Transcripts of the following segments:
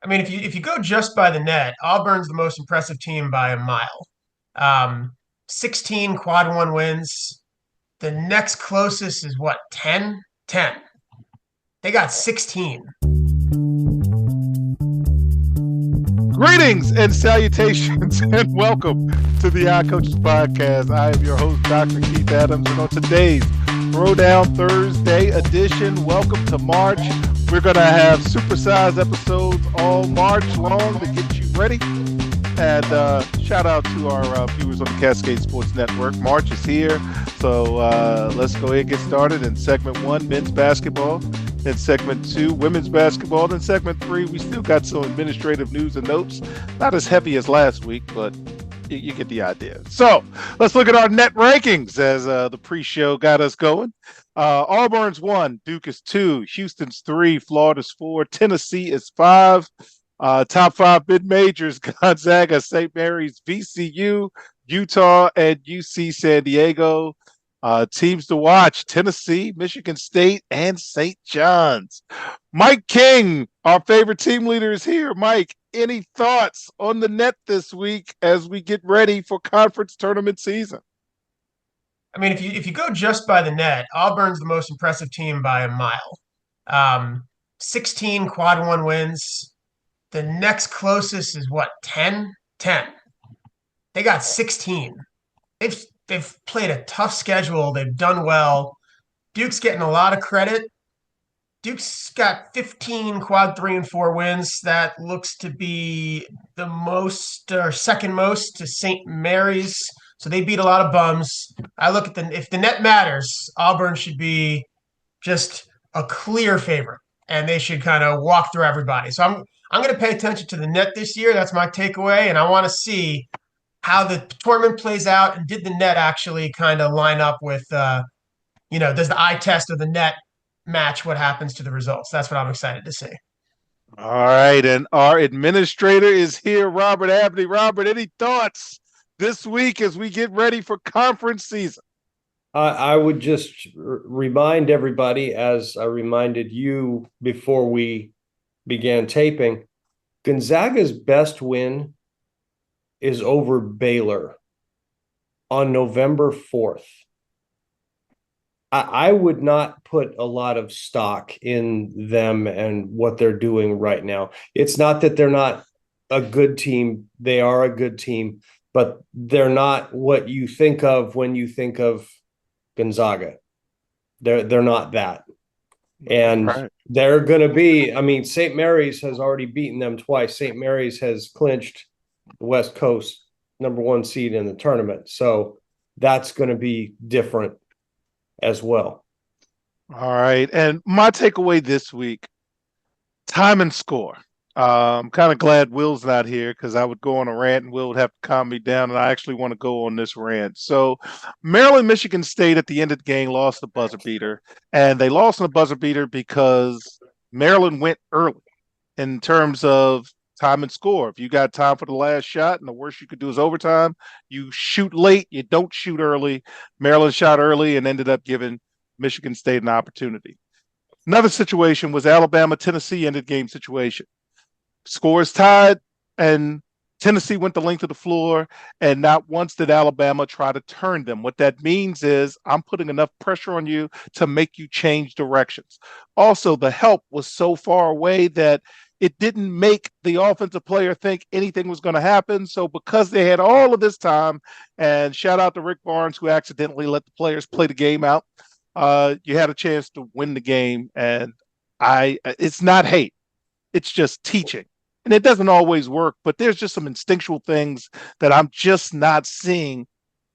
I mean, if you go just by the net, Auburn's the most impressive team by a mile. Um, 16 quad one wins. The next closest is what, 10? 10. They got 16. Greetings and salutations, and welcome to the Coaches Podcast. I am your host, Dr. Keith Adams, and on today's Throwdown Thursday edition, welcome to March. We're going to have supersized episodes all March long to get you ready. And shout out to our viewers on the Cascade Sports Network. March is here, so let's go ahead and get started. In segment 1, men's basketball. In segment 2, women's basketball. In segment 3, we still got some administrative news and notes. Not as heavy as last week, but you get the idea. So let's look at our net rankings as the pre-show got us going. Auburn's 1, Duke is 2, Houston's 3, Florida's 4, Tennessee is 5. Top 5 mid-majors: Gonzaga, St. Mary's, VCU, Utah, and UC San Diego. Teams to watch: Tennessee, Michigan State, and St. John's. Mike King, our favorite team leader, is here. Mike, any thoughts on the net this week as we get ready for conference tournament season? I mean, if you go just by the net, Auburn's the most impressive team by a mile. 16 quad one wins. The next closest is what, 10? 10. They got 16. They've played a tough schedule. They've done well. Duke's getting a lot of credit. Duke's got 15 quad 3 and 4 wins. That looks to be the most or second most to St. Mary's. So they beat a lot of bums. I look at if the net matters, Auburn should be just a clear favorite, and they should kind of walk through everybody. So I'm going to pay attention to the net this year. That's my takeaway, and I want to see how the tournament plays out, and did the net actually kind of line up with, does the eye test of the net match what happens to the results? That's what I'm excited to see. All right, and our administrator is here, Robert Abney. Robert, any thoughts this week as we get ready for conference season? I would just remind everybody, as I reminded you before we began taping, Gonzaga's best win is over Baylor on November 4th. I would not put a lot of stock in them and what they're doing right now. It's not that they're not a good team. They are a good team, but they're not what you think of when you think of Gonzaga. They're not that. And right. They're going to be, I mean, St. Mary's has already beaten them twice. St. Mary's has clinched the West Coast #1 seed in the tournament. So that's going to be different as well. All right. And my takeaway this week, time and score. I'm kind of glad Will's not here because I would go on a rant and Will would have to calm me down, and I actually want to go on this rant. So Maryland, Michigan State at the end of the game lost the buzzer beater, and they lost the buzzer beater because Maryland went early in terms of time and score. If you got time for the last shot and the worst you could do is overtime, you shoot late, you don't shoot early. Maryland shot early and ended up giving Michigan State an opportunity. Another situation was Alabama-Tennessee ended game situation. Scores tied, and Tennessee went the length of the floor, and not once did Alabama try to turn them. What that means is I'm putting enough pressure on you to make you change directions. Also, the help was so far away that it didn't make the offensive player think anything was going to happen. So because they had all of this time, and shout out to Rick Barnes, who accidentally let the players play the game out, you had a chance to win the game. And it's not hate. It's just teaching. And it doesn't always work, but there's just some instinctual things that I'm just not seeing,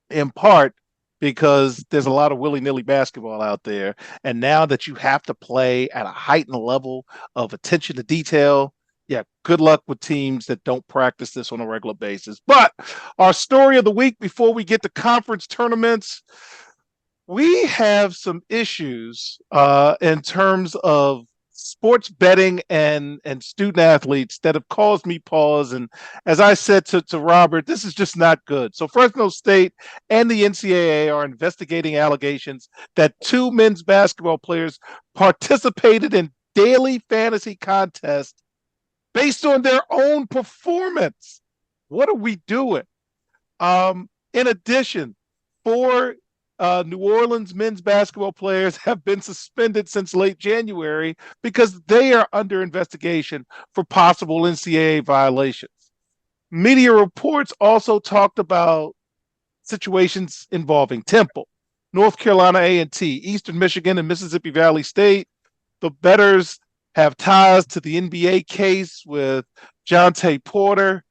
in part because there's a lot of willy-nilly basketball out there. And now that you have to play at a heightened level of attention to detail, yeah, good luck with teams that don't practice this on a regular basis. But our story of the week before we get to conference tournaments, we have some issues in terms of sports betting and student athletes that have caused me pause. And as I said to Robert, this is just not good. So Fresno State and the NCAA are investigating allegations that 2 men's basketball players participated in daily fantasy contests based on their own performance. What are we doing? In addition, four New Orleans men's basketball players have been suspended since late January because they are under investigation for possible NCAA violations. Media reports also talked about situations involving Temple, North Carolina A&T, Eastern Michigan, and Mississippi Valley State. The bettors have ties to the NBA case with Jonte Porter.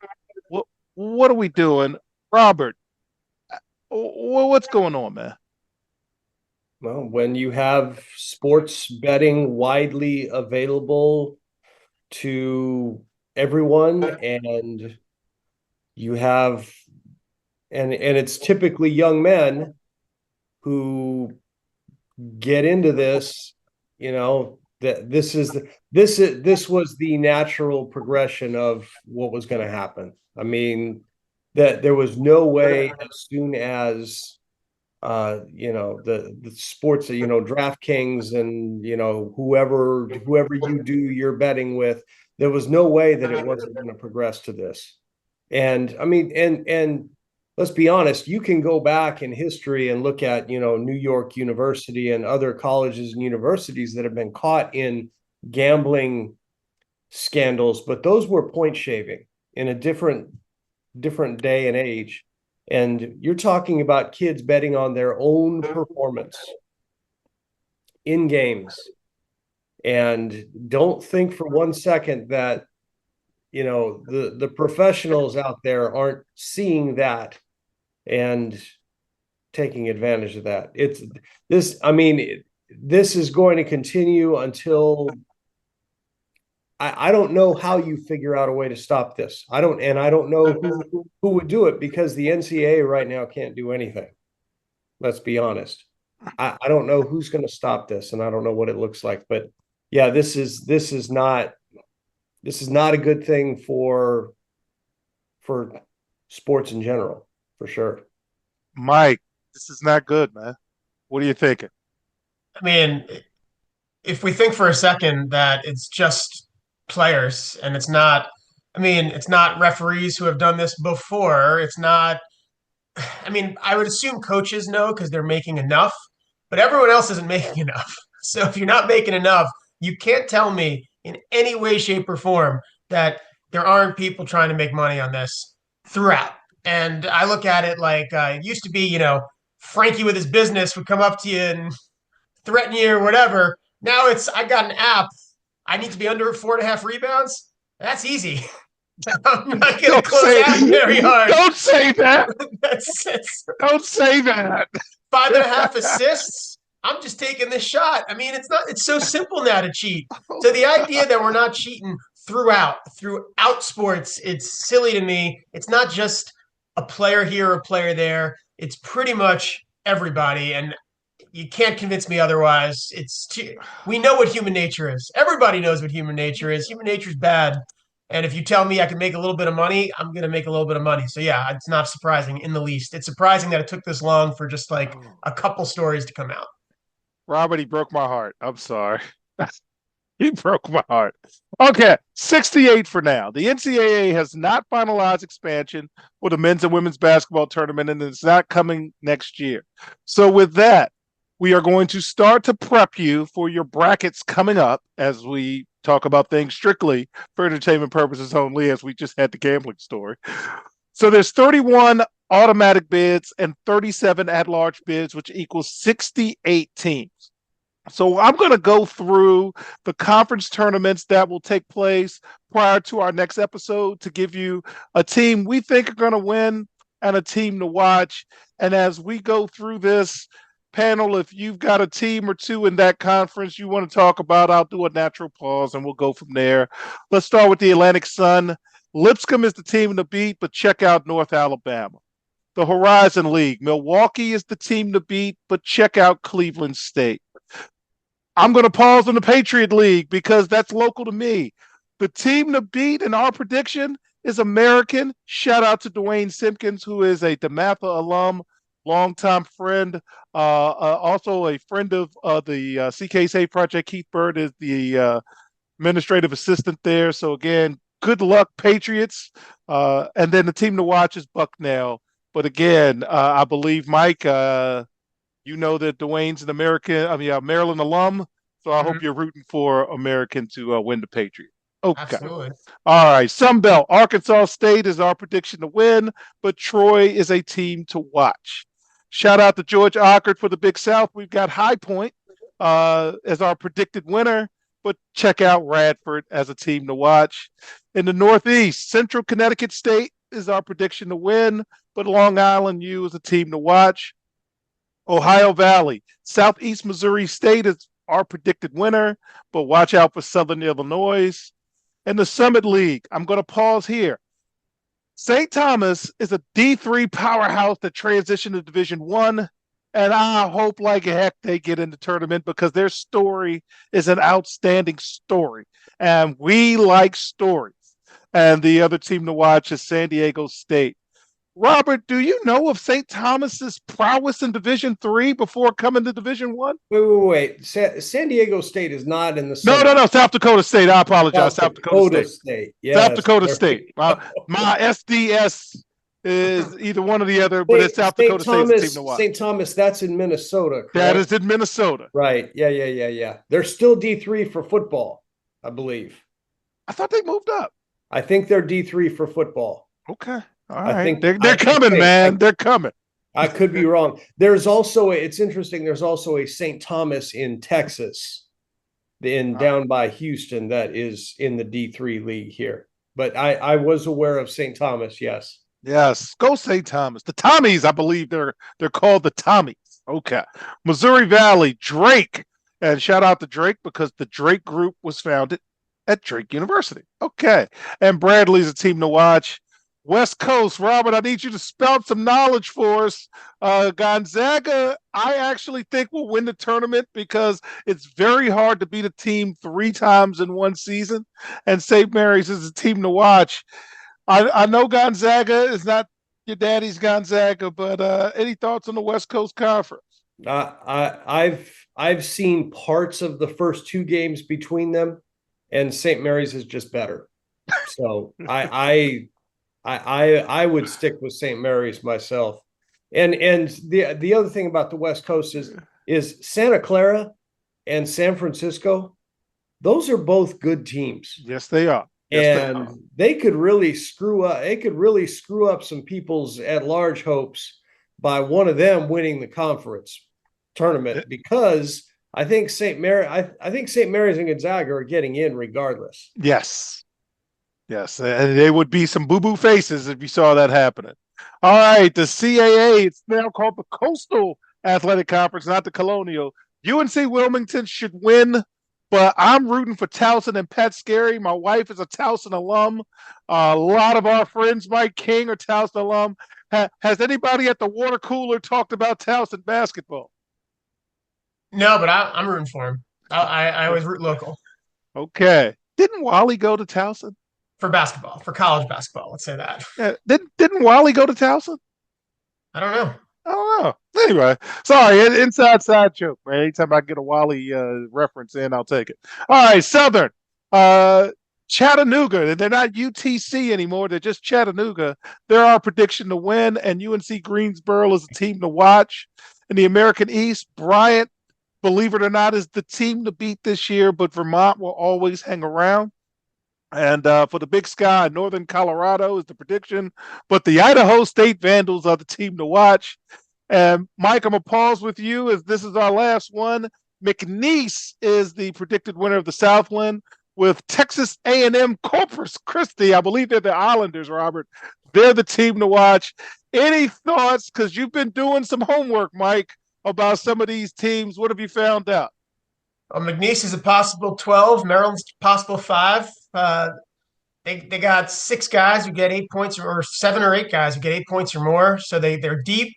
What are we doing? Robert, what's going on, man? Well, when you have sports betting widely available to everyone, and you have and it's typically young men who get into this, that this was the natural progression of what was going to happen. I mean, that there was no way as soon as the sports, DraftKings and whoever you do your betting with, there was no way that it wasn't going to progress to this. And I mean, and let's be honest, you can go back in history and look at, New York University and other colleges and universities that have been caught in gambling scandals, but those were point shaving in a different day and age. And you're talking about kids betting on their own performance in games. And don't think for one second that, the professionals out there aren't seeing that and taking advantage of that. This is going to continue until I don't know how you figure out a way to stop this. I don't know who would do it, because the NCAA right now can't do anything. Let's be honest. I don't know who's going to stop this, and I don't know what it looks like. But yeah, this is not a good thing for sports in general, for sure. Mike, this is not good, man. What are you thinking? I mean, if we think for a second that it's just players and it's not referees who have done this before. It's not, I would assume coaches know because they're making enough, but everyone else isn't making enough. So if you're not making enough, you can't tell me in any way, shape, or form that there aren't people trying to make money on this throughout. And I look at it like it used to be, Frankie with his business would come up to you and threaten you or whatever. Now I got an app. I need to be under 4.5 rebounds. That's easy. I'm not going to close out very hard. Don't say that. Don't say that. 5.5 assists. I'm just taking this shot. It's so simple now to cheat. So the idea that we're not cheating throughout sports, it's silly to me. It's not just a player here or a player there. It's pretty much everybody. And you can't convince me otherwise. We know what human nature is. Everybody knows what human nature is. Human nature is bad. And if you tell me I can make a little bit of money, I'm going to make a little bit of money. So yeah, it's not surprising in the least. It's surprising that it took this long for just like a couple stories to come out. Robert, he broke my heart. I'm sorry. He broke my heart. Okay, 68 for now. The NCAA has not finalized expansion for the men's and women's basketball tournament, and it's not coming next year. So with that, we are going to start to prep you for your brackets coming up as we talk about things strictly for entertainment purposes only, as we just had the gambling story. So there's 31 automatic bids and 37 at-large bids, which equals 68 teams. So I'm going to go through the conference tournaments that will take place prior to our next episode to give you a team we think are going to win and a team to watch. And as we go through this panel, if you've got a team or two in that conference you want to talk about, I'll do a natural pause and we'll go from there. Let's start with the Atlantic Sun. Lipscomb is the team to beat, but check out North Alabama. The Horizon League. Milwaukee is the team to beat, but check out Cleveland State. I'm going to pause on the Patriot League because that's local to me. The team to beat in our prediction is American. Shout out to Dwayne Simpkins, who is a DeMatha alum, longtime friend, also a friend of the CKSA Project. Keith Bird is the administrative assistant there. So again, good luck, Patriots. And then the team to watch is Bucknell. But again, I believe, Mike, you know that Dwayne's an Maryland alum. So I hope you're rooting for American to win the Patriots. Okay. Absolutely. All right. Sunbelt. Arkansas State is our prediction to win, but Troy is a team to watch. Shout out to George Ockert for the Big South. We've got High Point as our predicted winner, but check out Radford as a team to watch. In the Northeast, Central Connecticut State is our prediction to win, but Long Island U is a team to watch. Ohio Valley, Southeast Missouri State is our predicted winner, but watch out for Southern Illinois. And the Summit League, I'm going to pause here. St. Thomas is a D3 powerhouse that transitioned to Division I, and I hope like heck they get in the tournament because their story is an outstanding story, and we like stories. And the other team to watch is San Diego State. Robert, do you know of St. Thomas's prowess in Division III before coming to Division I? Wait. San Diego State is not in the No. South Dakota State. I apologize. South Dakota State. Yes, South Dakota State. My SDS is either one or the other, but it's South Dakota State's team to watch. St. Thomas, that's in Minnesota, correct? That is in Minnesota. Right. Yeah. They're still D3 for football, I believe. I thought they moved up. I think they're D3 for football. Okay. All right. I think they're coming, man. They're coming. I could be wrong. There's also it's interesting. There's also a St. Thomas in Texas, down by Houston, that is in the D3 league here. But I was aware of St. Thomas. Yes. Yes. Go St. Thomas. The Tommies, I believe they're called the Tommies. Okay. Missouri Valley, Drake, and shout out to Drake because the Drake Group was founded at Drake University. Okay. And Bradley's a team to watch. West Coast, Robert, I need you to spout some knowledge for us. Gonzaga, I actually think will win the tournament because it's very hard to beat a team 3 times in one season. And St. Mary's is a team to watch. I know Gonzaga is not your daddy's Gonzaga, but any thoughts on the West Coast Conference? I've seen parts of the first 2 games between them, and St. Mary's is just better. So I would stick with St. Mary's myself. And the other thing about the West Coast is Santa Clara and San Francisco. Those are both good teams. Yes, they are. And they could really screw up. They could really screw up some people's at-large hopes by one of them winning the conference tournament, because I think St. Mary's and Gonzaga are getting in regardless. Yes, and there would be some boo-boo faces if you saw that happening. All right, the CAA, it's now called the Coastal Athletic Conference, not the Colonial. UNC Wilmington should win, but I'm rooting for Towson and Pat Scarry. My wife is a Towson alum. A lot of our friends, Mike King, are Towson alum. Has anybody at the water cooler talked about Towson basketball? No, but I'm rooting for him. I always root local. Okay. Didn't Wally go to Towson? For basketball, for college basketball, let's say that. Yeah. Didn't Wally go to Towson? I don't know. Anyway, sorry, inside side joke, man. Anytime I get a Wally reference in, I'll take it. All right, Southern. Chattanooga, they're not UTC anymore. They're just Chattanooga. They're our prediction to win, and UNC Greensboro is a team to watch. In the American East, Bryant, believe it or not, is the team to beat this year, but Vermont will always hang around. And for the Big Sky, Northern Colorado is the prediction, but the Idaho State Vandals are the team to watch. And Mike, I'm going to pause with you as this is our last one. McNeese is the predicted winner of the Southland, with Texas A&M Corpus Christi. I believe they're the Islanders, Robert. They're the team to watch. Any thoughts? Because you've been doing some homework, Mike, about some of these teams. What have you found out? McNeese is a possible 12. Maryland's a possible 5. They got 6 guys who get 8 points, or 7 or 8 guys who get 8 points or more. So they're deep.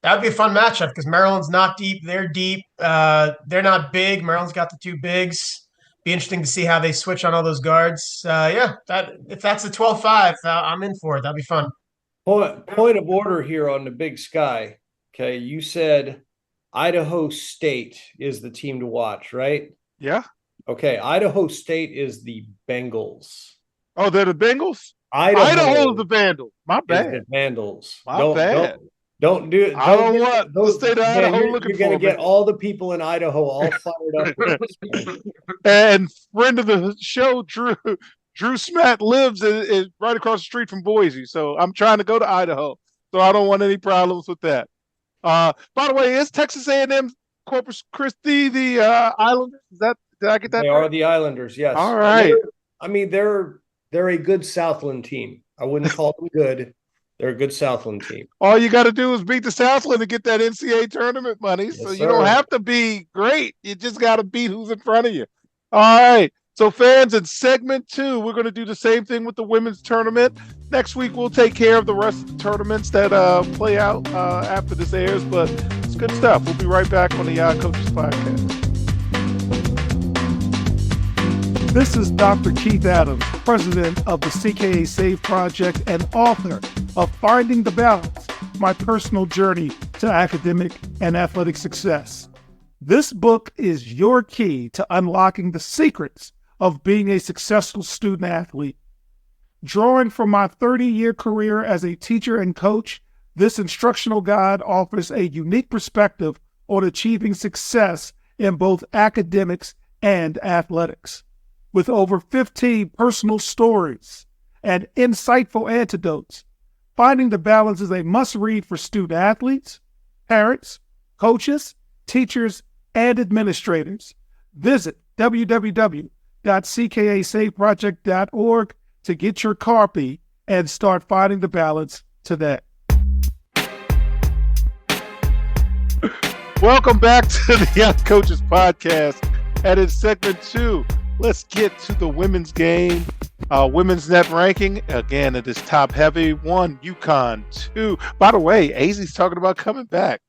That would be a fun matchup because Maryland's not deep. They're deep. They're not big. Maryland's got the 2 bigs. Be interesting to see how they switch on all those guards. If that's a 12-5, I'm in for it. That'd be fun. Point of order here on the Big Sky. Okay, you said Idaho State is the team to watch, right? Yeah. Okay, Idaho State is the Bengals. Oh, they're the Bengals? Idaho Idaho's the Vandals. My is bad. the Vandals. My bad. Don't do it. I Don't don't get want the those. state of Man, Idaho looking you're going to for me. get all the people in Idaho all fired up with this, man. And friend of the show, Drew Smatt lives is right across the street from Boise. So I'm trying to go to Idaho. So I don't want any problems with that. By the way, is Texas A&M Corpus Christi the Islanders? Did I get that They right? are the Islanders, yes. All right. They're a good Southland team. I wouldn't call them good. They're a good Southland team. All you got to do is beat the Southland to get that NCAA tournament money. Yes, So you sir. don't have to be great. You just got to beat who's in front of you. All right. So fans, in segment 2, we're going to do the same thing with the women's tournament. Next week, we'll take care of the rest of the tournaments that play out after this airs. But it's good stuff. We'll be right back on the Coaches Podcast. This is Dr. Keith Adams, president of the CKA Save Project and author of Finding the Balance, My Personal Journey to Academic and Athletic Success. This book is your key to unlocking the secrets of being a successful student athlete. Drawing from my 30-year career as a teacher and coach, this instructional guide offers a unique perspective on achieving success in both academics and athletics. With over 15 personal stories and insightful antidotes, Finding the Balance is a must-read for student athletes, parents, coaches, teachers, and administrators. Visit www.ckasaveproject.org to get your copy and start finding the balance today. Welcome back to the Young Coaches Podcast. And in segment 2, let's get to the women's game. Women's net ranking, again, it is top heavy. 1, UConn. 2, by the way, AZ's talking about coming back.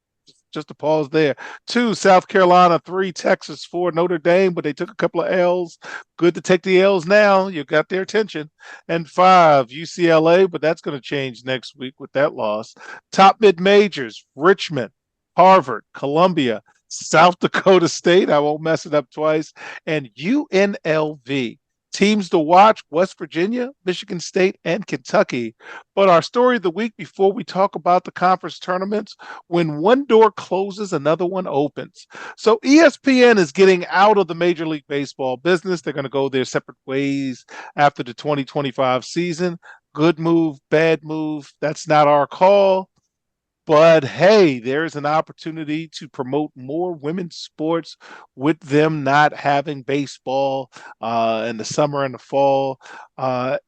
Just to pause there. 2, South Carolina. 3, Texas. 4, Notre Dame, but they took a couple of L's. Good to take the L's now. You got their attention. And 5, UCLA, but that's going to change next week with that loss. Top mid-majors, Richmond, Harvard, Columbia, South Dakota State, I won't mess it up twice, and UNLV. Teams to watch, West Virginia, Michigan State, and Kentucky. But our story of the week before we talk about the conference tournaments, when one door closes, another one opens. So ESPN is getting out of the Major League Baseball business. They're going to go their separate ways after the 2025 season. Good move, bad move, that's not our call. But hey, there's an opportunity to promote more women's sports with them not having baseball in the summer and the fall.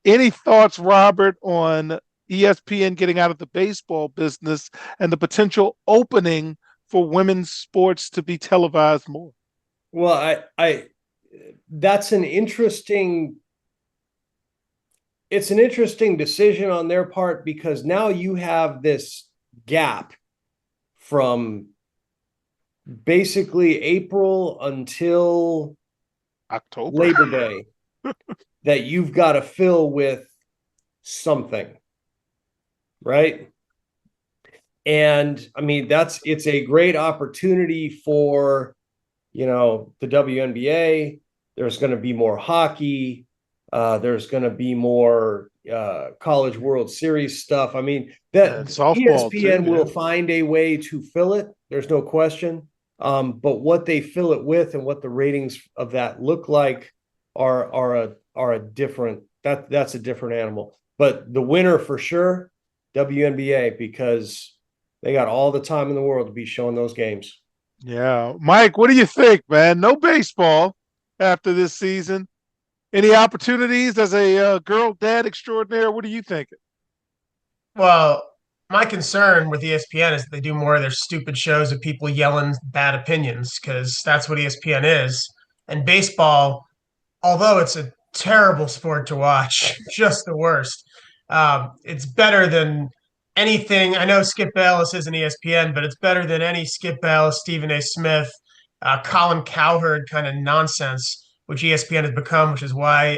Any thoughts, Robert, on ESPN getting out of the baseball business and the potential opening for women's sports to be televised more? Well, that's an interesting. It's an interesting decision on their part because now you have this gap from basically April until October, Labor Day that you've got to fill with something, right? And I mean, it's a great opportunity for, the WNBA. There's going to be more hockey. There's going to be more College World Series stuff. I mean, that ESPN will find a way to fill it. There's no question. But what they fill it with and what the ratings of that look like are a different. That's a different animal. But the winner for sure, WNBA, because they got all the time in the world to be showing those games. Yeah, Mike, what do you think, man? No baseball after this season. Any opportunities as a girl dad extraordinaire? What are you thinking? Well, my concern with ESPN is that they do more of their stupid shows of people yelling bad opinions because that's what ESPN is. And baseball, although it's a terrible sport to watch, just the worst, it's better than anything. I know Skip Bayless isn't ESPN, but it's better than any Skip Bayless, Stephen A. Smith, Colin Cowherd kind of nonsense, which ESPN has become, which is why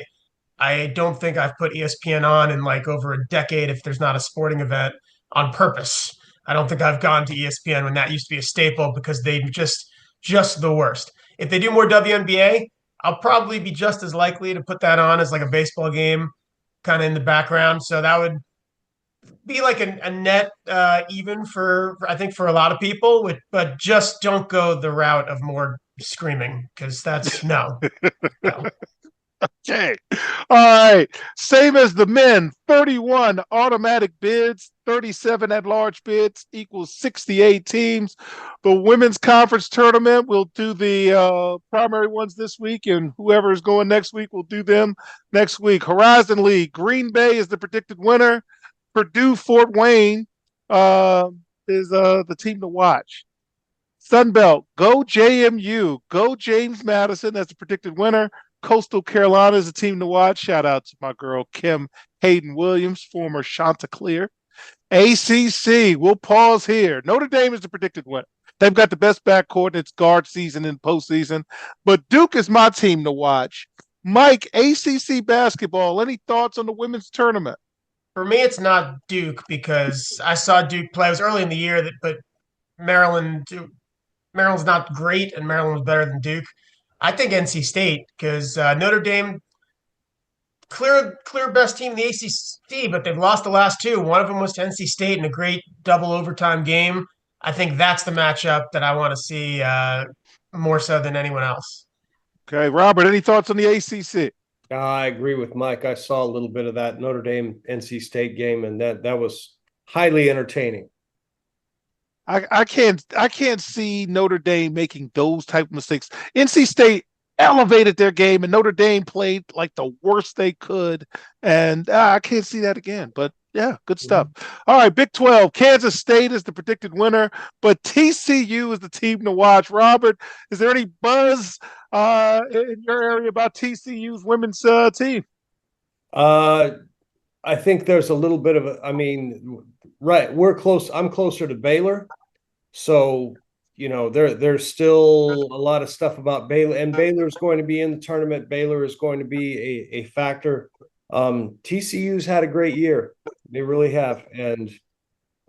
I don't think I've put ESPN on in like over a decade if there's not a sporting event on purpose. I don't think I've gone to ESPN when that used to be a staple because they just the worst. If they do more WNBA, I'll probably be just as likely to put that on as like a baseball game. kind of in the background. So that would be like a net even for I think for a lot of people, but just don't go the route of more screaming because that's no, no. Okay. All right. Same as the men, 31 automatic bids, 37 at large bids equals 68 teams. The women's conference tournament, we'll do the primary ones this week, and whoever is going next week will do them next week. Horizon League, Green Bay is the predicted winner. Purdue Fort Wayne is the team to watch. Sunbelt, go JMU, go James Madison as the predicted winner. Coastal Carolina is a team to watch. Shout out to my girl Kim Hayden Williams, former Chanticleer. ACC, we'll pause here. Notre Dame is the predicted winner. They've got the best backcourt in its guard season and postseason. But Duke is my team to watch. Mike, ACC basketball, any thoughts on the women's tournament? For me, it's not Duke because I saw Duke play. It was early in the year, but Maryland, Maryland's not great, and Maryland was better than Duke. I think NC State because Notre Dame clear best team in the ACC, but they've lost the last two. One of them was to NC State in a great double overtime game. I think that's the matchup that I want to see more so than anyone else. Okay, Robert, any thoughts on the ACC? I agree with Mike. I saw a little bit of that Notre Dame NC State game, and that was highly entertaining. I can't see Notre Dame making those type of mistakes. NC State elevated their game, and Notre Dame played like the worst they could, and I can't see that again. But yeah, good stuff. All right, Big 12. Kansas State is the predicted winner, but TCU is the team to watch. Robert, is there any buzz in your area about TCU's women's team? I think there's a little bit of right. We're close. I'm closer to Baylor. So, there's still a lot of stuff about Baylor, and Baylor's going to be in the tournament. Baylor is going to be a factor. TCU's had a great year. They really have. And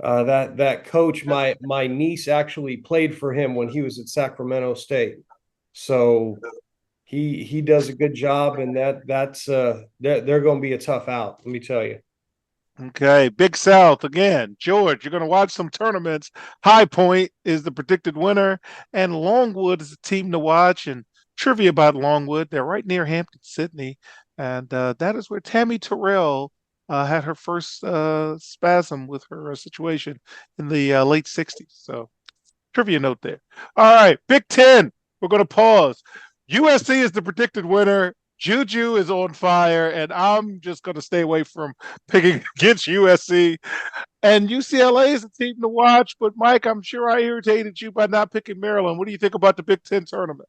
that coach, my niece actually played for him when he was at Sacramento State. So he does a good job, and that's they're going to be a tough out, let me tell you. Okay, Big South again. George, you're going to watch some tournaments. High Point is the predicted winner, and Longwood is a team to watch. And trivia about Longwood, they're right near Hampton, Sydney, and that is where Tammy Terrell had her first spasm with her situation in the late 60s. So trivia note there. All right, Big Ten. We're going to pause. USC is the predicted winner. Juju is on fire, and I'm just going to stay away from picking against USC. And UCLA is a team to watch, but Mike, I'm sure I irritated you by not picking Maryland. What do you think about the Big Ten tournament?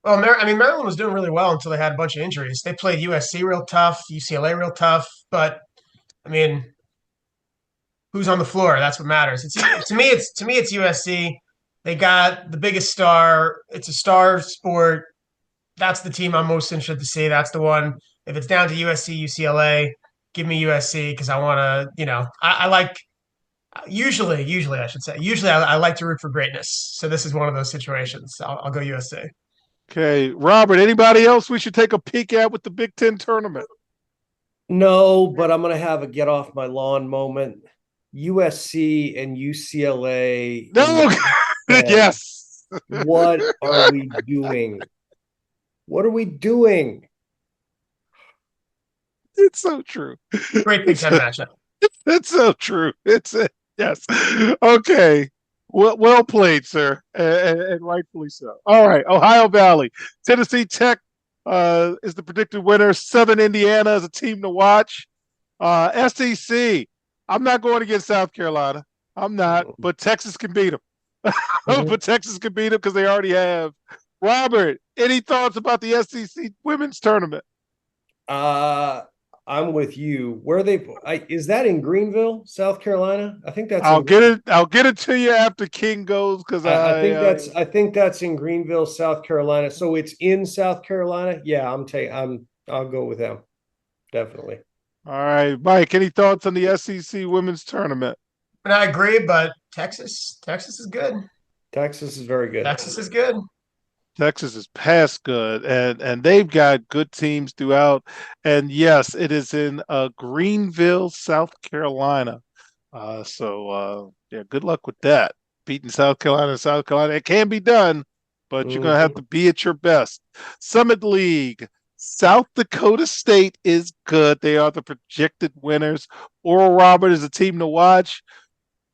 Well, Maryland was doing really well until they had a bunch of injuries. They played USC real tough, UCLA real tough, but I mean, who's on the floor? That's what matters. To me, it's USC. They got the biggest star. It's a star sport. That's the team I'm most interested to see. That's the one. If it's down to USC, UCLA, give me USC because I want to, I like usually I should say, I like to root for greatness. So this is one of those situations. I'll go USC. Okay, Robert, anybody else we should take a peek at with the Big Ten tournament? No, but I'm going to have a get off my lawn moment. USC and UCLA. No, yes. What are we doing? What are we doing? It's so true. Great Big Ten matchup. It's so true. Yes. Okay. Well played, sir, and rightfully so. All right, Ohio Valley. Tennessee Tech is the predicted winner. Southern Indiana is a team to watch. SEC. I'm not going against South Carolina. I'm not, but Texas can beat them. But Texas can beat them because they already have. Robert, any thoughts about the SEC women's tournament? I'm with you. Where are they? Is that in Greenville, South Carolina? I think that's. I'll get it to you after King goes because I think that's in Greenville, South Carolina. So it's in South Carolina. Yeah, I'll go with them. Definitely. All right, Mike. Any thoughts on the SEC women's tournament? And I agree, but Texas is good. Texas is very good. Texas is good. Texas is past good, and they've got good teams throughout. And yes, it is in Greenville, South Carolina. Yeah, good luck with that. Beating South Carolina, it can be done, but you're gonna have to be at your best. Summit League, South Dakota State is good. They are the projected winners. Oral Roberts is a team to watch.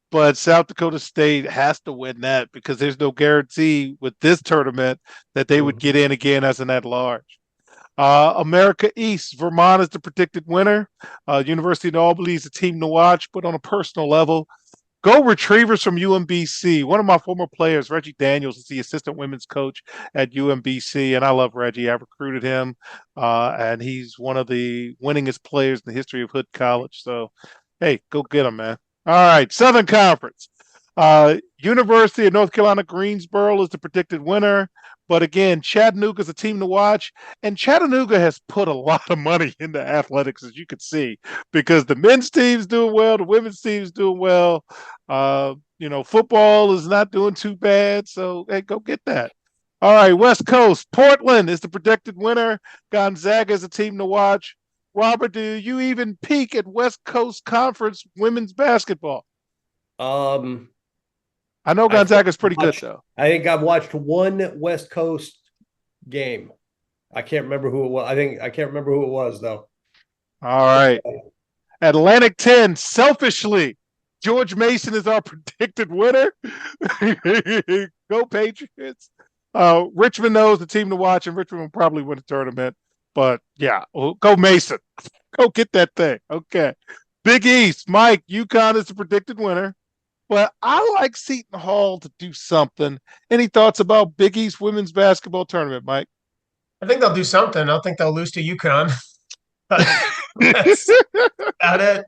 But South Dakota State has to win that because there's no guarantee with this tournament that they would get in again as an at-large. America East, Vermont is the predicted winner. University of Albany is a team to watch, but on a personal level, go Retrievers from UMBC. One of my former players, Reggie Daniels, is the assistant women's coach at UMBC, and I love Reggie. I've recruited him, and he's one of the winningest players in the history of Hood College. So, hey, go get him, man. All right, Southern Conference. University of North Carolina Greensboro is the predicted winner. But again, Chattanooga is a team to watch. And Chattanooga has put a lot of money into athletics, as you can see, because the men's team's doing well, the women's team's doing well. Football is not doing too bad. So, hey, go get that. All right, West Coast. Portland is the predicted winner. Gonzaga is a team to watch. Robert, do you even peak at West Coast Conference women's basketball? I know Gonzaga's pretty good, though. I think I've watched one West Coast game. I can't remember who it was. I can't remember who it was, though. All right. Atlantic 10, selfishly, George Mason is our predicted winner. Go Patriots. Richmond knows the team to watch, and Richmond will probably win the tournament. But, yeah, go Mason. Go get that thing. Okay. Big East, Mike, UConn is the predicted winner. But I like Seton Hall to do something. Any thoughts about Big East women's basketball tournament, Mike? I think they'll do something. I don't think they'll lose to UConn. That's about it.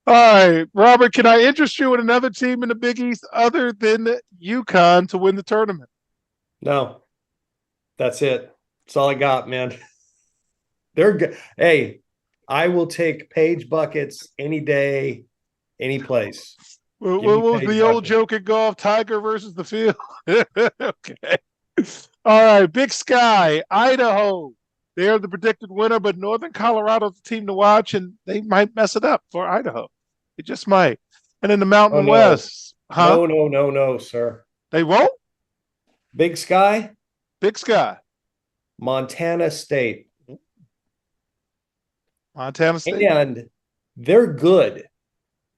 All right, Robert, can I interest you in another team in the Big East other than UConn to win the tournament? No. That's it. That's all I got, man. They're good. Hey, I will take Page buckets any day, any place. What was the old joke in golf? Tiger versus the field. Okay. All right. Big Sky, Idaho. They are the predicted winner, but Northern Colorado's the team to watch, and they might mess it up for Idaho. It just might. And in the Mountain West. Huh? No, sir. They won't? Big Sky? Big Sky. Montana State. Montana State. And they're good.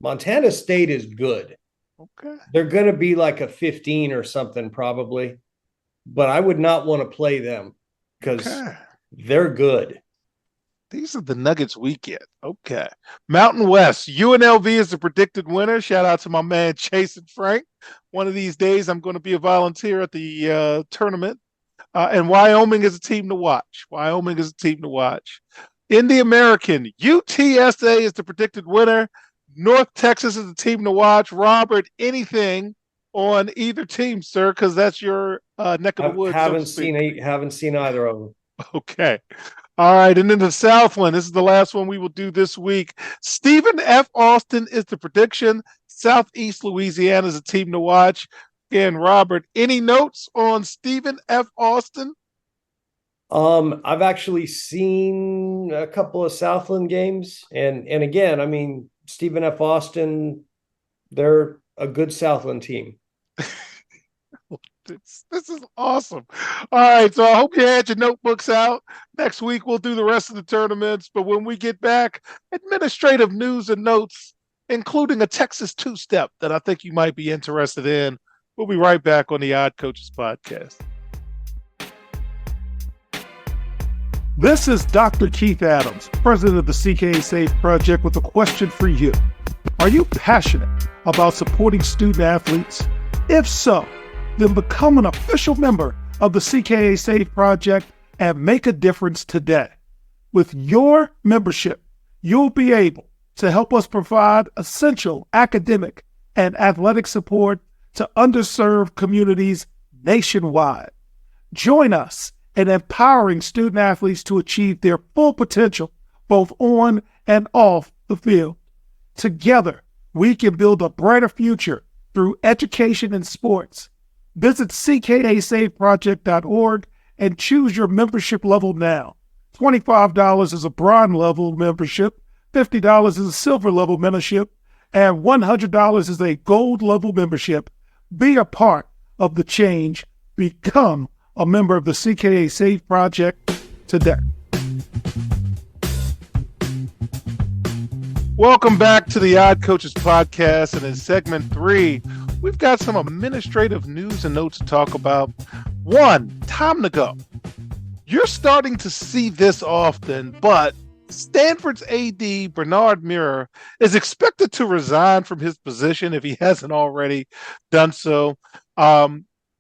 Montana State is good. Okay. They're going to be like a 15 or something probably, but I would not want to play them because they're good. These are the nuggets we get. Okay. Mountain West. UNLV is the predicted winner. Shout out to my man Chase and Frank. One of these days I'm going to be a volunteer at the tournament. And Wyoming is a team to watch. Wyoming is a team to watch. In the American, UTSA is the predicted winner. North Texas is a team to watch. Robert, anything on either team, sir? Because that's your neck of the woods. Haven't seen either of them. Okay. All right. And then the Southland. This is the last one we will do this week. Stephen F. Austin is the prediction. Southeast Louisiana is a team to watch. Again, Robert, any notes on Stephen F. Austin? I've actually seen a couple of Southland games, and again, I mean, Stephen F. Austin, they're a good Southland team. This is awesome. All right, so I hope you had your notebooks out. Next week we'll do the rest of the tournaments, but when we get back, administrative news and notes, including a Texas two-step that I think you might be interested in. We'll be right back on the Odd Coaches Podcast. This is Dr. Keith Adams, president of the CKA Safe Project, with a question for you. Are you passionate about supporting student athletes? If so, then become an official member of the CKA Safe Project and make a difference today. With your membership, you'll be able to help us provide essential academic and athletic support to underserved communities nationwide. Join us in empowering student athletes to achieve their full potential, both on and off the field. Together, we can build a brighter future through education and sports. Visit ckasafeproject.org and choose your membership level now. $25 is a bronze level membership, $50 is a silver level membership, and $100 is a gold level membership. Be a part of the change. Become a member of the CKA Safe Project today. Welcome back to the Odd Coaches Podcast. And in segment 3, we've got some administrative news and notes to talk about. One, time to go. You're starting to see this often, but Stanford's AD, Bernard Muir, is expected to resign from his position if he hasn't already done so.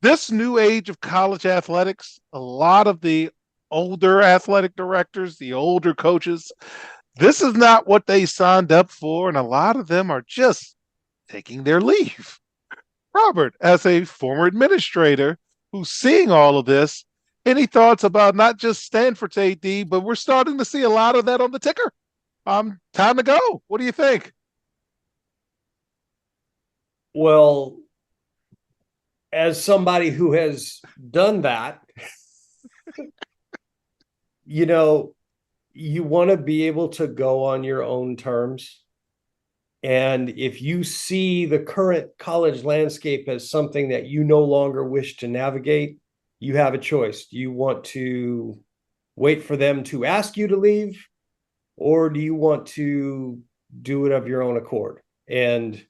This new age of college athletics, a lot of the older athletic directors, the older coaches, this is not what they signed up for, and a lot of them are just taking their leave. Robert, as a former administrator who's seeing all of this, any thoughts about not just Stanford's AD, but we're starting to see a lot of that on the ticker? Time to go. What do you think? Well, as somebody who has done that, you want to be able to go on your own terms. And if you see the current college landscape as something that you no longer wish to navigate, you have a choice. Do you want to wait for them to ask you to leave, or do you want to do it of your own accord? And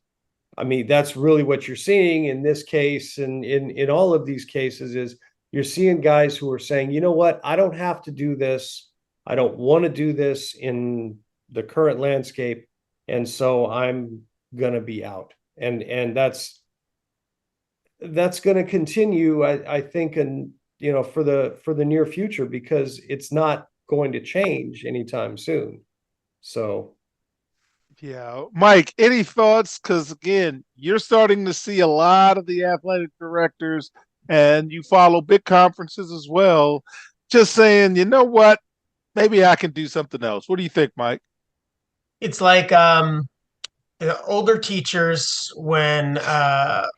I mean, that's really what you're seeing in this case, and in all of these cases, is you're seeing guys who are saying, you know what, I don't have to do this. I don't want to do this in the current landscape. And so I'm going to be out. And that's going to continue, I think, and for the near future, because it's not going to change anytime soon. So yeah, Mike, any thoughts? Because again, you're starting to see a lot of the athletic directors, and you follow big conferences as well, just saying, you know what, maybe I can do something else. What do you think, Mike? It's like the older teachers when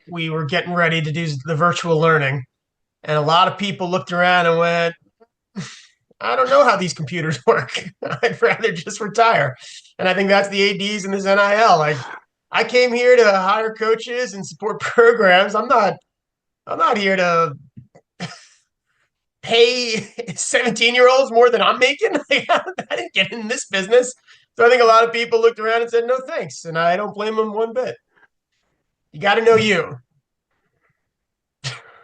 we were getting ready to do the virtual learning, and a lot of people looked around and went, I don't know how these computers work. I'd rather just retire. And I think that's the ADs in this NIL. Like, I came here to hire coaches and support programs. I'm not here to pay 17-year-olds more than I'm making. I didn't get in this business. So I think a lot of people looked around and said, no, thanks. And I don't blame them one bit. You got to know you.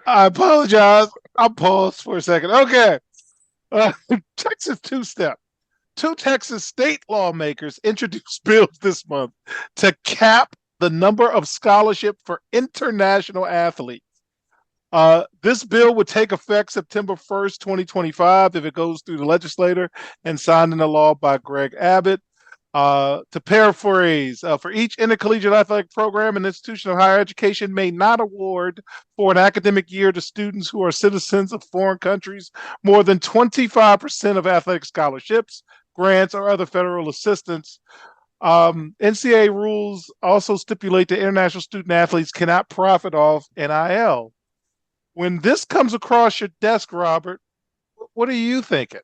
I apologize. I'll pause for a second. Okay. Texas two-step. 2 Texas state lawmakers introduced bills this month to cap the number of scholarship for international athletes. This bill would take effect September 1st, 2025, if it goes through the legislature and signed into law by Greg Abbott. To paraphrase, for each intercollegiate athletic program, an institution of higher education may not award for an academic year to students who are citizens of foreign countries more than 25% of athletic scholarships, grants, or other federal assistance. NCAA rules also stipulate that international student athletes cannot profit off NIL. When this comes across your desk, Robert, what are you thinking?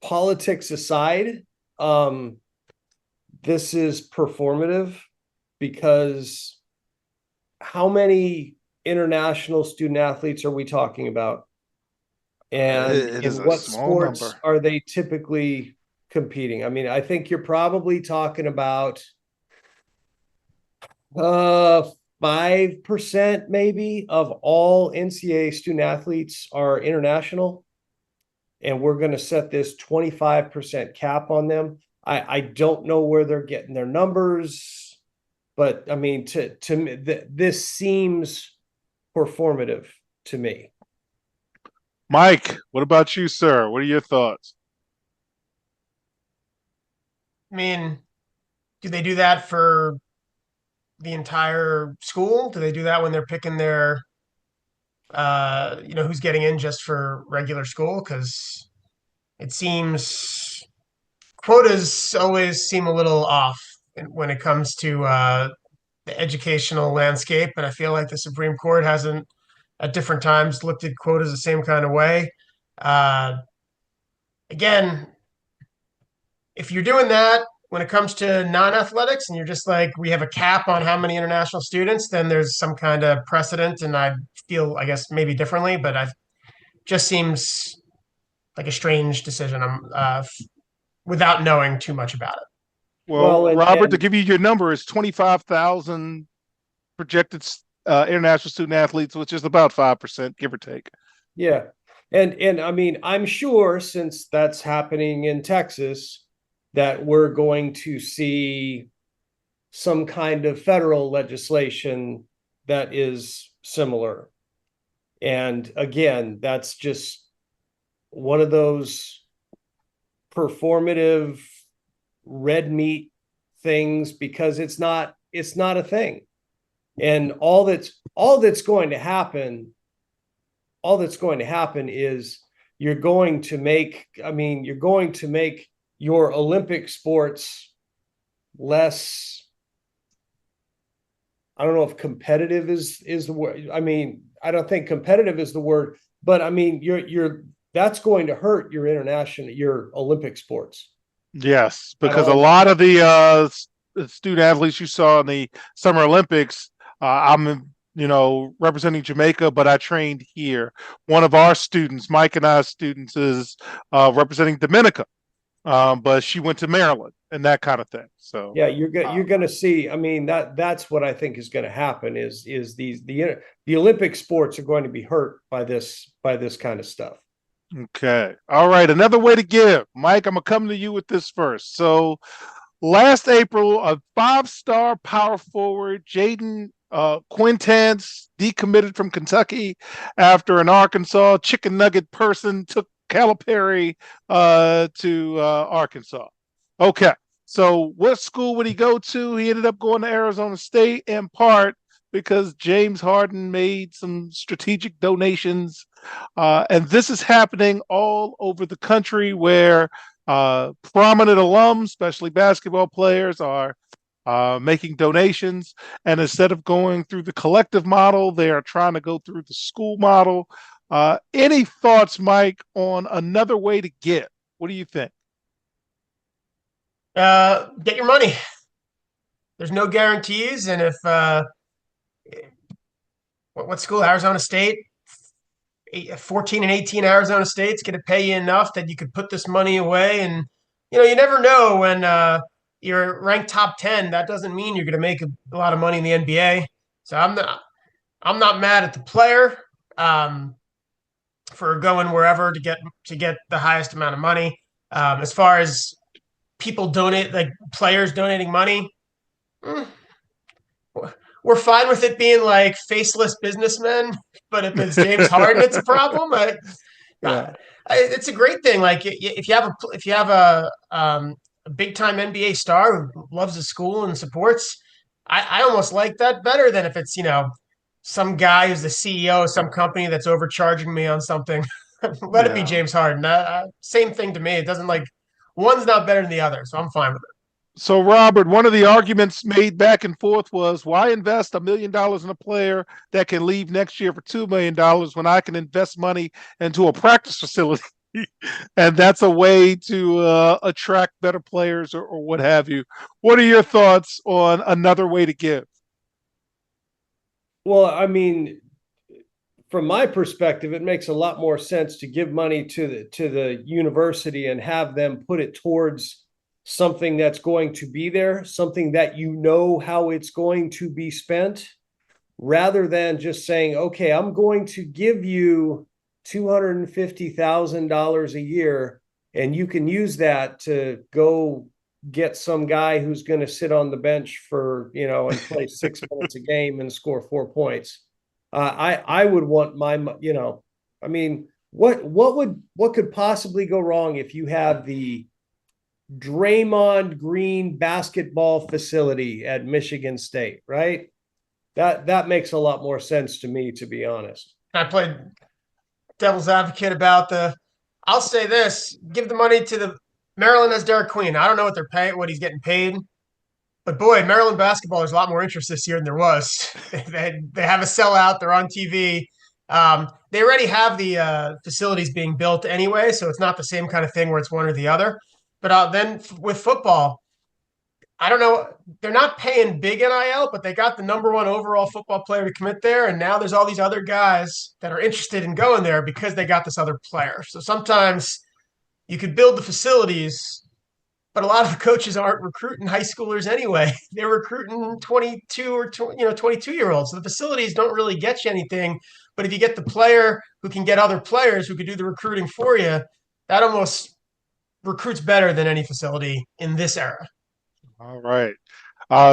Politics aside, this is performative, because how many international student athletes are we talking about? And in what sports number are they typically competing? I mean, I think you're probably talking about 5% maybe of all NCAA student athletes are international. And we're going to set this 25% cap on them. I don't know where they're getting their numbers, but I mean, to me, this seems performative to me. Mike, what about you, sir? What are your thoughts? I mean, do they do that for the entire school? Do they do that when they're picking their who's getting in just for regular school? Because it seems quotas always seem a little off when it comes to the educational landscape, and I feel like the Supreme Court hasn't at different times looked at quotas the same kind of way. Uh, Again, if you're doing that when it comes to non-athletics and you're just like, we have a cap on how many international students, then there's some kind of precedent. And I feel, I guess, maybe differently, but I just seems like a strange decision. Without knowing too much about it. Well, and Robert, to give you your number, is 25,000 projected international student athletes, which is about 5%, give or take. yeah. And I mean, I'm sure since that's happening in Texas, that we're going to see some kind of federal legislation that is similar. And again, that's just one of those performative red meat things, because it's not a thing. And all that's going to happen is you're going to make your Olympic sports less, I don't know if competitive is the word. I mean, I don't think competitive is the word, but I mean, that's going to hurt your Olympic sports. Yes, because a lot of the student athletes you saw in the Summer Olympics, I'm representing Jamaica, but I trained here. One of our students, Mike and I's students, is representing Dominica, but she went to Maryland and that kind of thing. So yeah, you're going to see. I mean, that's what I think is going to happen. Is the Olympic sports are going to be hurt by this kind of stuff. Okay. All right. Another way to give. Mike, I'm going to come to you with this first. So last April, a 5-star power forward, Jaden Quintance, decommitted from Kentucky after an Arkansas chicken nugget person took Calipari to Arkansas. Okay. So what school would he go to? He ended up going to Arizona State, in part because James Harden made some strategic donations. And this is happening all over the country where prominent alums, especially basketball players, are making donations. And instead of going through the collective model, they are trying to go through the school model. Any thoughts, Mike, on another way to give? What do you think? Get your money. There's no guarantees. And if what school? Arizona State. 14 and 18 Arizona State's going to pay you enough that you could put this money away. And, you never know when you're ranked top 10. That doesn't mean you're going to make a lot of money in the NBA. So I'm not mad at the player for going wherever to get the highest amount of money. As far as people donate, like players donating money, we're fine with it being like faceless businessmen, but if it's James Harden, it's a problem. It's a great thing. Like if you have a big time NBA star who loves the school and supports, I almost like that better than if it's some guy who's the CEO of some company that's overcharging me on something. Let it be James Harden. Same thing to me. It doesn't one's not better than the other, so I'm fine with it. So, Robert, one of the arguments made back and forth was, why invest $1 million in a player that can leave next year for $2 million when I can invest money into a practice facility? And that's a way to attract better players or what have you. What are your thoughts on another way to give? Well, I mean, from my perspective, it makes a lot more sense to give money to the university and have them put it towards something that's going to be there, something that how it's going to be spent, rather than just saying, okay, I'm going to give you $250,000 a year and you can use that to go get some guy who's going to sit on the bench for, and play 6 minutes a game and score 4 points. I would want I mean, what could possibly go wrong if you have the Draymond Green basketball facility at Michigan State, right? That makes a lot more sense to me, to be honest. I played devil's advocate about I'll say this, give the money to Maryland has Derek Queen. I don't know what he's getting paid. But boy, Maryland basketball, there's a lot more interest this year than there was. They have a sellout. They're on TV. They already have the facilities being built anyway, so it's not the same kind of thing where it's one or the other. But then with football, I don't know. They're not paying big NIL, but they got the number one overall football player to commit there. And now there's all these other guys that are interested in going there because they got this other player. So sometimes you could build the facilities, but a lot of the coaches aren't recruiting high schoolers anyway. They're recruiting 22 or 22-year-olds. So the facilities don't really get you anything. But if you get the player who can get other players who could do the recruiting for you, that almost recruits better than any facility in this era. All right.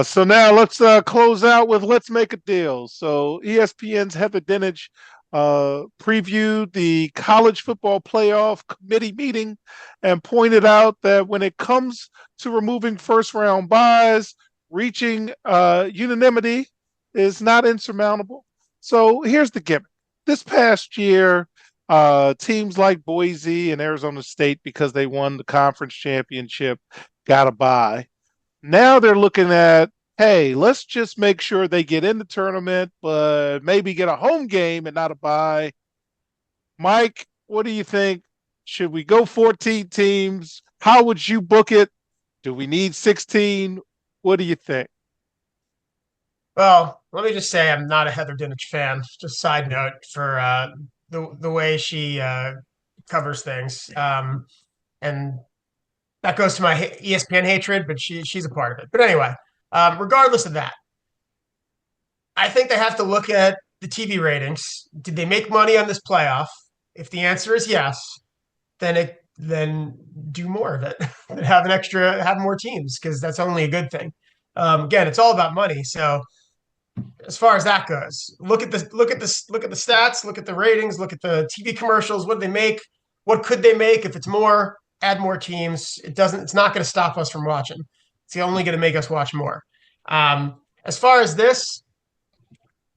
So now let's close out with Let's Make a Deal. So ESPN's Heather Dinich previewed the college football playoff committee meeting and pointed out that when it comes to removing first round buys, reaching unanimity is not insurmountable. So here's the gimmick. This past year, teams like Boise and Arizona State, because they won the conference championship, got a bye. Now they're looking at, hey, let's just make sure they get in the tournament, but maybe get a home game and not a bye. Mike, what do you think? Should we go 14 teams? How would you book it? Do we need 16? What do you think? Well, let me just say I'm not a Heather Dinich fan. Just side note for the way she covers things, and that goes to my ESPN hatred, but she's a part of it. But anyway, regardless of that, I think they have to look at the TV ratings. Did they make money on this playoff? If the answer is yes, then do more of it. Have more teams, because that's only a good thing. Again, it's all about money. So as far as that goes, look at the stats, look at the ratings, look at the TV commercials. What do they make? What could they make? If it's more, add more teams. It's not going to stop us from watching. It's only going to make us watch more. As far as this,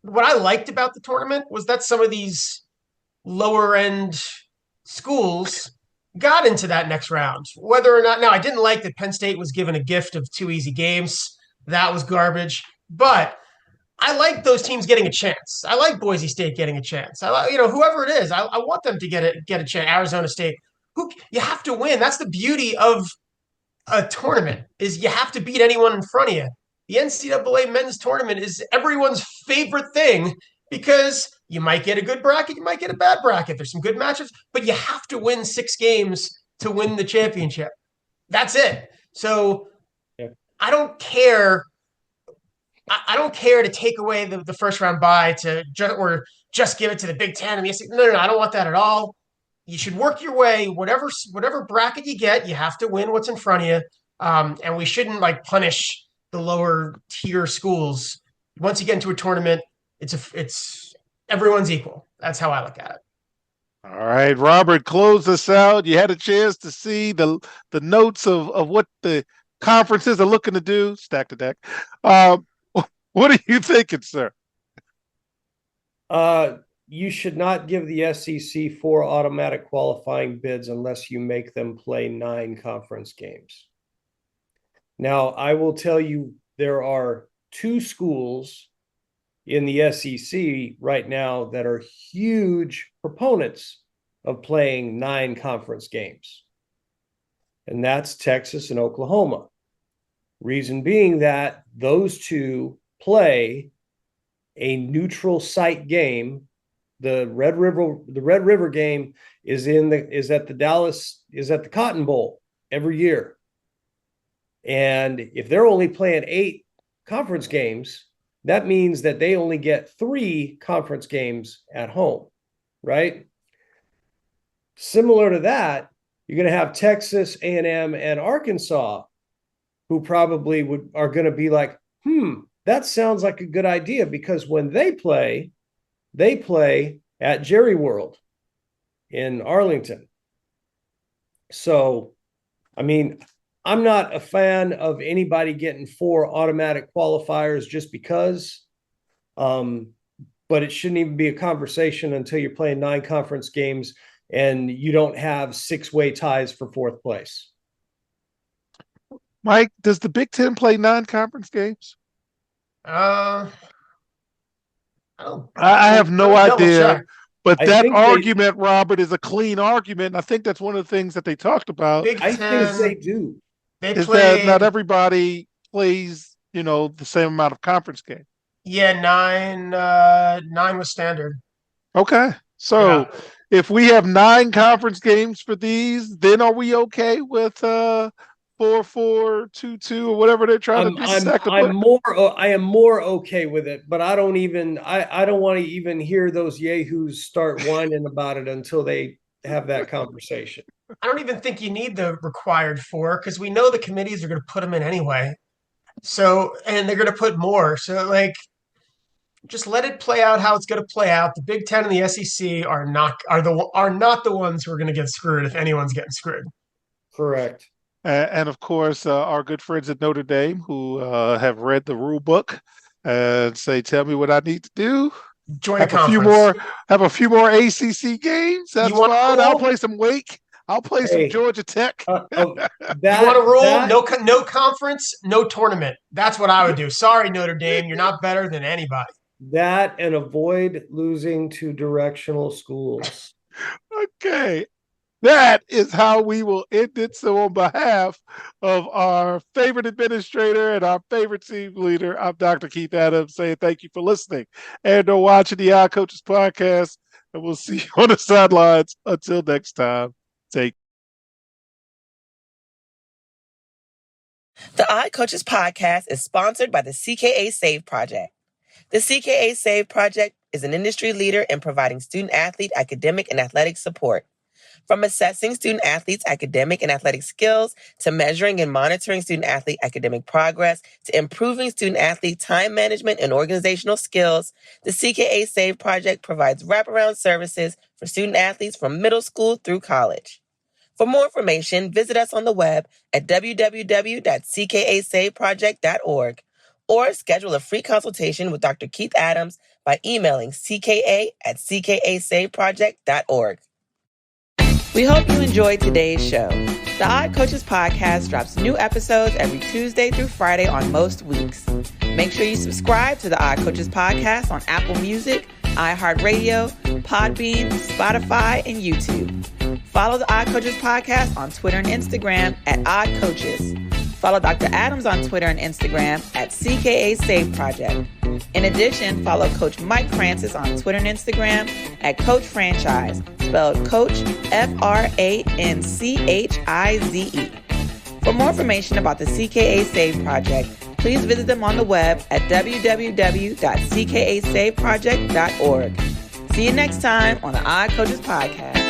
what I liked about the tournament was that some of these lower end schools got into that next round. Whether or not, now I didn't like that Penn State was given a gift of 2 easy games. That was garbage. But I like those teams getting a chance. I like Boise State getting a chance. I like, whoever it is, I want them to get a chance. Arizona State. You have to win. That's the beauty of a tournament, is you have to beat anyone in front of you. The NCAA men's tournament is everyone's favorite thing, because you might get a good bracket, you might get a bad bracket. There's some good matchups, but you have to win 6 games to win the championship. That's it. So yeah. I don't care to take away the first round bye or just give it to the Big Ten. I mean, no, I don't want that at all. You should work your way. Whatever bracket you get, you have to win what's in front of you. And we shouldn't punish the lower tier schools. Once you get into a tournament, it's everyone's equal. That's how I look at it. All right, Robert, close us out. You had a chance to see the notes of what the conferences are looking to do. Stack the deck. What are you thinking, sir? You should not give the SEC 4 automatic qualifying bids unless you make them play 9 conference games. Now, I will tell you, there are 2 schools in the SEC right now that are huge proponents of playing 9 conference games. And that's Texas and Oklahoma. Reason being that those 2 play a neutral site game. The Red River game is at the Cotton Bowl every year. And if they're only playing 8 conference games, that means that they only get 3 conference games at home, right? Similar to that, you're going to have Texas, A&M, and Arkansas, who probably are going to be like, that sounds like a good idea, because when they play at Jerry World in Arlington. So, I mean, I'm not a fan of anybody getting 4 automatic qualifiers just because, but it shouldn't even be a conversation until you're playing 9 conference games and you don't have 6-way ties for 4th place. Mike, does the Big Ten play non-conference games? I don't. I have no Let me double idea. check. But I that think they- argument, Robert, is a clean argument. And I think that's one of the things that they talked about Big I think they Ten. do. They is that not played. everybody plays, the same amount of conference games. Yeah, nine. Nine was standard. Okay. So Yeah. if we have 9 conference games for these, then are we okay with 4-4-2-2 or whatever they're trying to do? I am more okay with it, but I don't want to even hear those yahoos start whining about it until they have that conversation. I don't even think you need the required 4 because we know the committees are going to put them in anyway. So, and they're going to put more. So, like, just let it play out how it's going to play out. The Big Ten and the SEC are not the ones who are going to get screwed if anyone's getting screwed. Correct. And of course, our good friends at Notre Dame who have read the rule book and say, "Tell me what I need to do." Join Have a a few conference. more ACC games. That's You want a fine. rule? I'll play some Wake. I'll play some Hey. Georgia Tech. You want a rule? No conference, no tournament. That's what I would do. Sorry, Notre Dame, you're not better than anybody. That and avoid losing to directional schools. Okay. That is how we will end it. So on behalf of our favorite administrator and our favorite team leader, I'm Dr. Keith Adams saying thank you for listening and or watching the iCoaches podcast. And we'll see you on the sidelines. Until next time, take The iCoaches podcast is sponsored by the CKA Save Project. The CKA Save Project is an industry leader in providing student-athlete academic and athletic support. From assessing student-athletes' academic and athletic skills, to measuring and monitoring student-athlete academic progress, to improving student-athlete time management and organizational skills, the CKA Save Project provides wraparound services for student-athletes from middle school through college. For more information, visit us on the web at www.ckasaveproject.org or schedule a free consultation with Dr. Keith Adams by emailing cka@ckasaveproject.org. We hope you enjoyed today's show. The Odd Coaches podcast drops new episodes every Tuesday through Friday on most weeks. Make sure you subscribe to the Odd Coaches podcast on Apple Music, iHeartRadio, Podbean, Spotify, and YouTube. Follow the Odd Coaches podcast on Twitter and Instagram at Odd Coaches. Follow Dr. Adams on Twitter and Instagram at CKA Save Project. In addition, follow Coach Mike Francis on Twitter and Instagram at Coach Franchise, spelled Coach FRANCHIZE. For more information about the CKA Save Project, please visit them on the web at www.ckasaveproject.org. See you next time on the Odd Coaches Podcast.